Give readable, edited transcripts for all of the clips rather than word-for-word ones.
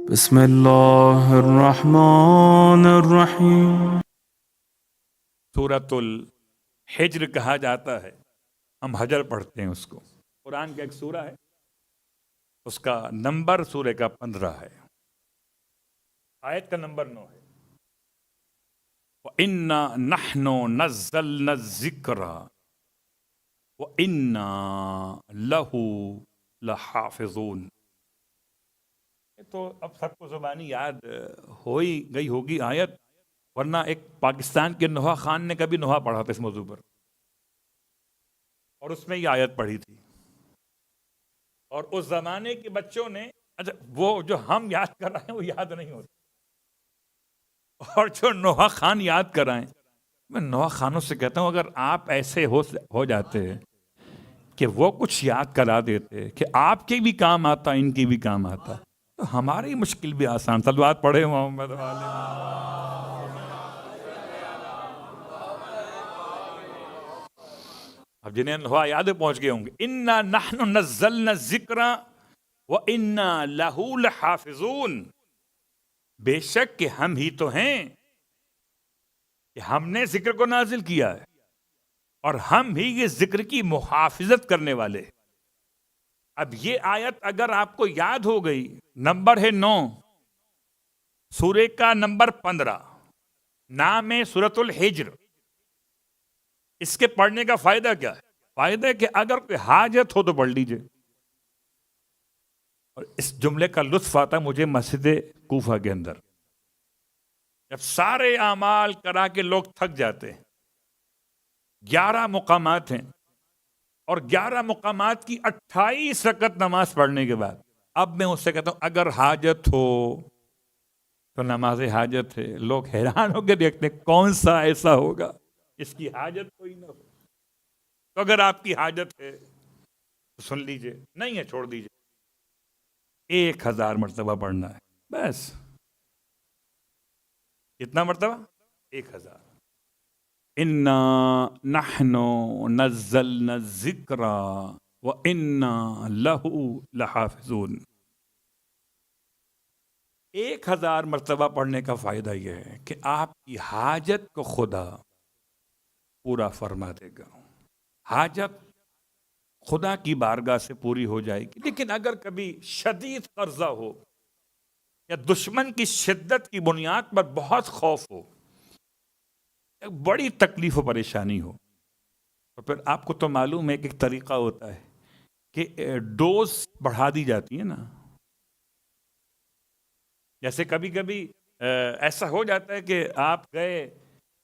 بسم اللہ الرحمن الرحیم۔ سورۃ الحجر کہا جاتا ہے، ہم حجر پڑھتے ہیں اس کو۔ قرآن کا ایک سورہ ہے، اس کا نمبر سورہ کا 15 ہے، آیت کا نمبر 9 ہے۔ وَإِنَّا نَحْنُ نَزَّلْنَا الذِّكْرَ وَإِنَّا لَهُ لَحَافِظُونَ۔ تو اب سب کو زبانی یاد ہو ہی گئی ہوگی آیت، ورنہ ایک پاکستان کے نوحہ خان نے کبھی نوحہ پڑھا تھا اس موضوع پر، اور اس میں یہ آیت پڑھی تھی، اور اس زمانے کے بچوں نے اچھا وہ جو ہم یاد کر رہے ہیں وہ یاد نہیں ہوتا، اور جو نوحہ خان یاد کر رہے ہیں، میں نوحہ خانوں سے کہتا ہوں اگر آپ ایسے ہو جاتے کہ وہ کچھ یاد کرا دیتے کہ آپ کے بھی کام آتا، ان کی بھی کام آتا، تو ہماری مشکل بھی آسان۔ صلوات پڑھے محمد والے۔ اب جنہیں نوحہ یاد پہنچ گئے ہوں گے، اِنَّا نَحْنُ نَزَّلْنَا الذِّكْرَ وَإِنَّا لَهُ لَحَافِظُونَ۔ بے شک کہ ہم ہی تو ہیں کہ ہم نے ذکر کو نازل کیا ہے، اور ہم ہی یہ ذکر کی محافظت کرنے والے۔ اب یہ آیت اگر آپ کو یاد ہو گئی، نمبر ہے 9، سورہ کا نمبر 15، نام ہے سورۃ الحجر۔ اس کے پڑھنے کا فائدہ کیا ہے؟ فائدہ ہے کہ اگر کوئی حاجت ہو تو پڑھ لیجئے۔ اور اس جملے کا لطف آتا مجھے مسجد کوفہ کے اندر، جب سارے اعمال کرا کے لوگ تھک جاتے ہیں، 11 مقامات ہیں، اور 11 مقامات کی 28 رکعت نماز پڑھنے کے بعد اب میں اس سے کہتا ہوں اگر حاجت ہو تو نماز حاجت ہے۔ لوگ حیران ہو کے دیکھتے ہیں کون سا ایسا ہوگا اس کی حاجت کوئی نہ ہو۔ تو اگر آپ کی حاجت ہے تو سن لیجئے، نہیں ہے چھوڑ دیجئے۔ 1000 مرتبہ پڑھنا ہے بس۔ کتنا مرتبہ؟ 1000۔ اِنَّا نَحْنُ نَزَّلْنَا الذِّكْرَ وَإِنَّا لَهُ لَحَافِظُونَ۔ 1000 مرتبہ پڑھنے کا فائدہ یہ ہے کہ آپ کی حاجت کو خدا پورا فرما دے گا۔ حاجت خدا کی بارگاہ سے پوری ہو جائے گی، لیکن اگر کبھی شدید قرضہ ہو یا دشمن کی شدت کی بنیاد پر بہت خوف ہو، ایک بڑی تکلیف و پریشانی ہو، تو پھر آپ کو تو معلوم ہے کہ ایک طریقہ ہوتا ہے کہ ڈوز بڑھا دی جاتی ہے نا۔ جیسے کبھی کبھی ایسا ہو جاتا ہے کہ آپ گئے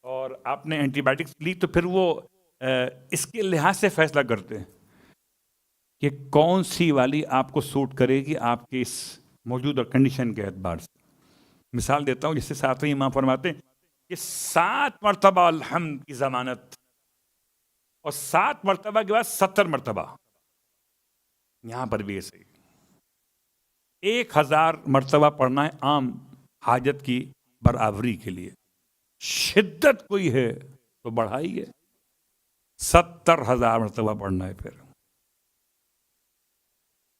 اور آپ نے اینٹی بائیوٹکس لی، تو پھر وہ اس کے لحاظ سے فیصلہ کرتے ہیں کہ کون سی والی آپ کو سوٹ کرے گی آپ کے اس موجودہ کنڈیشن کے اعتبار سے۔ مثال دیتا ہوں، جس سے ساتویں امام فرماتے ہیں کہ 7 مرتبہ الحمد کی ضمانت، اور 7 مرتبہ کے بعد 70 مرتبہ۔ یہاں پر بھی ایسے 1000 مرتبہ پڑھنا ہے عام حاجت کی برابری کے لیے۔ شدت کوئی ہے تو بڑھائیے، 70,000 مرتبہ پڑھنا ہے۔ پھر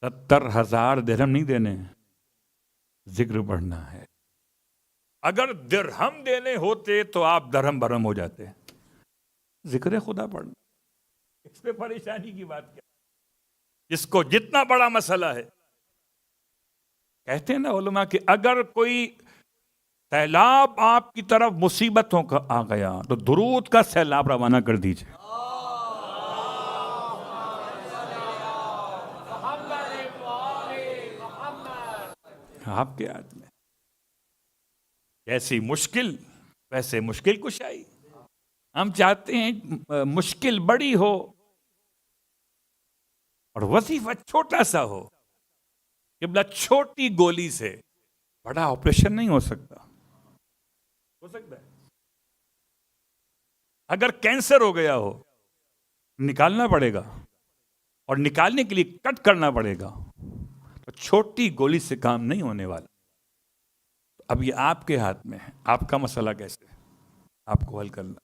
70,000 درہم نہیں دینے، ذکر پڑھنا ہے۔ اگر درہم دینے ہوتے تو آپ درہم برہم ہو جاتے۔ ذکر خدا پڑھنا، اس پہ پریشانی کی بات کیا؟ جس کو جتنا بڑا مسئلہ ہے، کہتے ہیں نا علماء کہ اگر کوئی سیلاب آپ کی طرف مصیبتوں کا آ گیا تو درود کا سیلاب روانہ کر دیجئے۔ آپ کے ہاتھ میں، جیسی مشکل ویسے مشکل کشائی۔ ہم چاہتے ہیں مشکل بڑی ہو اور وظیفہ چھوٹا سا ہو، کہ بلا چھوٹی گولی سے بڑا آپریشن نہیں ہو سکتا۔ ہو سکتا ہے اگر کینسر ہو گیا ہو، نکالنا پڑے گا، اور نکالنے کے لیے کٹ کرنا پڑے گا، تو چھوٹی گولی سے کام نہیں ہونے والا۔ اب یہ آپ کے ہاتھ میں ہے، آپ کا مسئلہ کیسے آپ کو حل کرنا۔